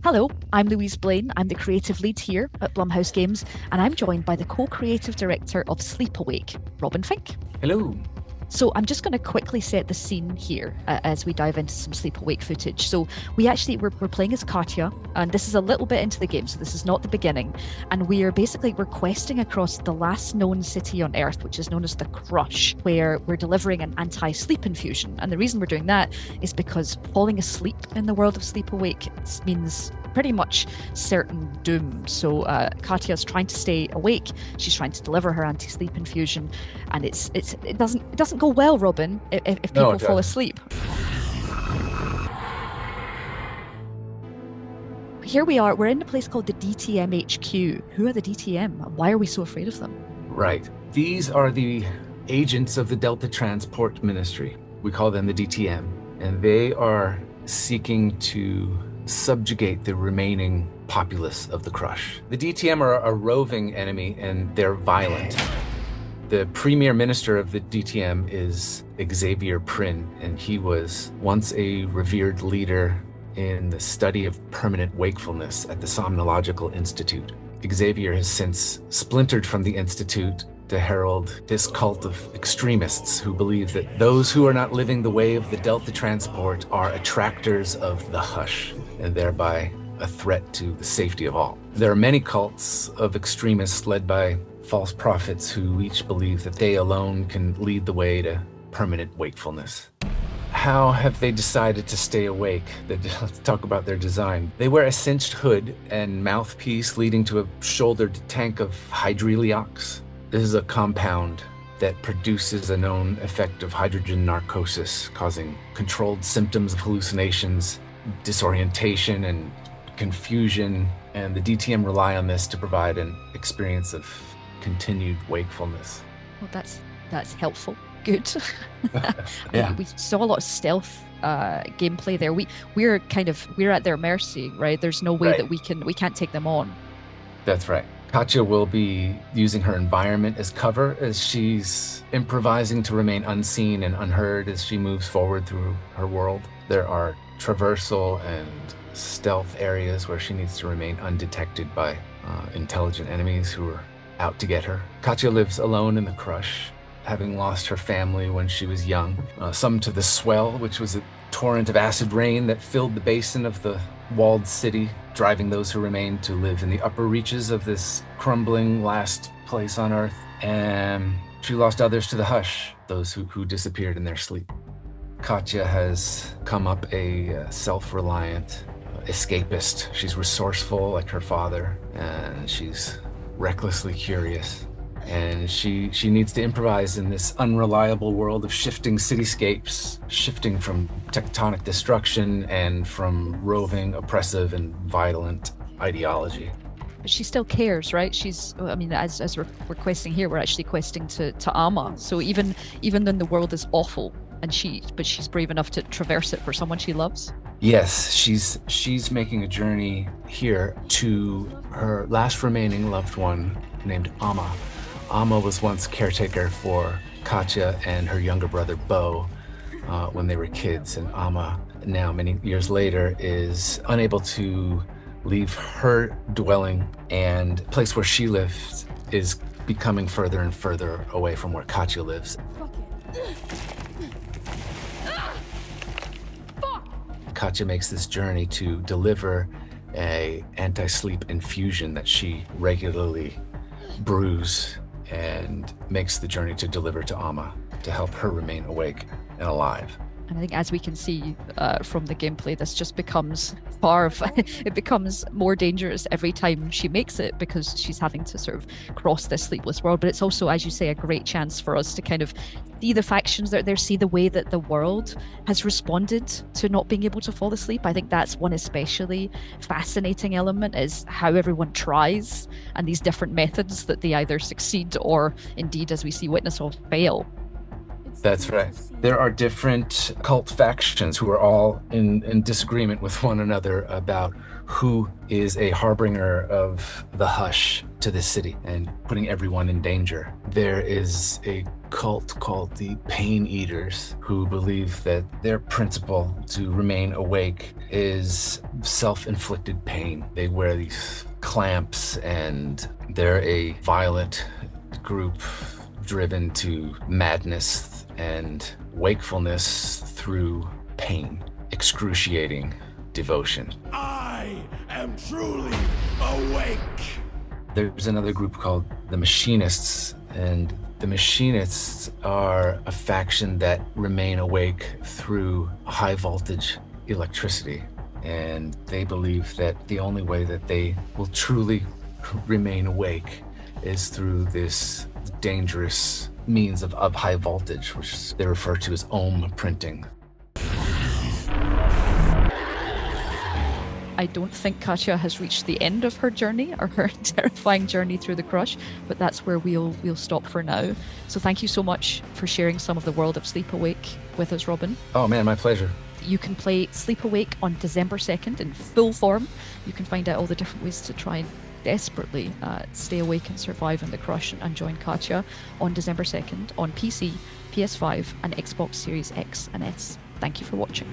Hello, I'm Louise Blaine. I'm the creative lead here at Blumhouse Games, and I'm joined by the co-creative director of Sleep Awake, Robin Fink. Hello. So I'm just going to quickly set the scene here as we dive into some Sleep Awake footage. So we're playing as Katya, and this is a little bit into the game, so this is not the beginning. And we're questing across the last known city on Earth, which is known as the Crush, where we're delivering an anti-sleep infusion. And the reason we're doing that is because falling asleep in the world of Sleep Awake means pretty much certain doom. So Katya's trying to stay awake. She's trying to deliver her anti-sleep infusion, and it doesn't go well, Robin, if people fall asleep. Here we are. We're in a place called the DTM HQ. Who are the DTM? Why are we so afraid of them? Right. These are the agents of the Delta Transport Ministry. We call them the DTM, and they are seeking to subjugate the remaining populace of the Crush. The DTM are a roving enemy, and they're violent. The premier minister of the DTM is Xavier Prin, and he was once a revered leader in the study of permanent wakefulness at the Somnological Institute. Xavier has since splintered from the Institute to herald this cult of extremists who believe that those who are not living the way of the Delta Transport are attractors of the hush, and thereby a threat to the safety of all. There are many cults of extremists led by false prophets who each believe that they alone can lead the way to permanent wakefulness. How have they decided to stay awake? Let's talk about their design. They wear a cinched hood and mouthpiece leading to a shouldered tank of hydreliox. This is a compound that produces a known effect of hydrogen narcosis, causing controlled symptoms of hallucinations, disorientation, and confusion. And the DTM rely on this to provide an experience of continued wakefulness. Well, that's helpful. Good. Yeah. We saw a lot of stealth gameplay there. We're at their mercy, right? There's no way that we can't take them on. That's right. Katya will be using her environment as cover as she's improvising to remain unseen and unheard as she moves forward through her world. There are traversal and stealth areas where she needs to remain undetected by intelligent enemies who are out to get her. Katya lives alone in the Crush, having lost her family when she was young, some to the swell, which was a torrent of acid rain that filled the basin of the walled city, driving those who remained to live in the upper reaches of this crumbling last place on Earth. And she lost others to the hush, those who disappeared in their sleep. Katya has come up a self-reliant escapist. She's resourceful like her father, and she's recklessly curious. And she needs to improvise in this unreliable world of shifting cityscapes, shifting from tectonic destruction and from roving, oppressive, and violent ideology. But she still cares, right? As we're questing here, we're actually questing to Amma. So even then the world is awful, but she's brave enough to traverse it for someone she loves. Yes, she's making a journey here to her last remaining loved one named Amma. Amma was once caretaker for Katya and her younger brother Bo when they were kids, and Amma now, many years later, is unable to leave her dwelling, and the place where she lives is becoming further and further away from where Katya lives. Katya makes this journey to deliver an anti-sleep infusion that she regularly brews, and makes the journey to deliver to Amma to help her remain awake and alive. And I think, as we can see from the gameplay, this just becomes it becomes more dangerous every time she makes it, because she's having to sort of cross this sleepless world. But it's also, as you say, a great chance for us to kind of see the factions that are there, see the way that the world has responded to not being able to fall asleep. I think that's one especially fascinating element, is how everyone tries, and these different methods that they either succeed or, indeed, as we see witness of, fail. That's right. There are different cult factions who are all in disagreement with one another about who is a harbinger of the hush to the city and putting everyone in danger. There is a cult called the Pain Eaters who believe that their principle to remain awake is self-inflicted pain. They wear these clamps and they're a violent group driven to madness and wakefulness through pain, excruciating devotion. I am truly awake. There's another group called the Machinists, and the Machinists are a faction that remain awake through high voltage electricity. And they believe that the only way that they will truly remain awake is through this dangerous means of high voltage, which they refer to as ohm printing. I don't think Katja has reached the end of her journey or her terrifying journey through the crush, but that's where we'll stop for now. So thank you so much for sharing some of the world of Sleep Awake with us, Robin. Oh man, my pleasure. You can play Sleep Awake on December 2nd in full form. You can find out all the different ways to try and desperately stay awake and survive in the crush and join Katja on December 2nd on PC, PS5 and Xbox Series X and S. Thank you for watching.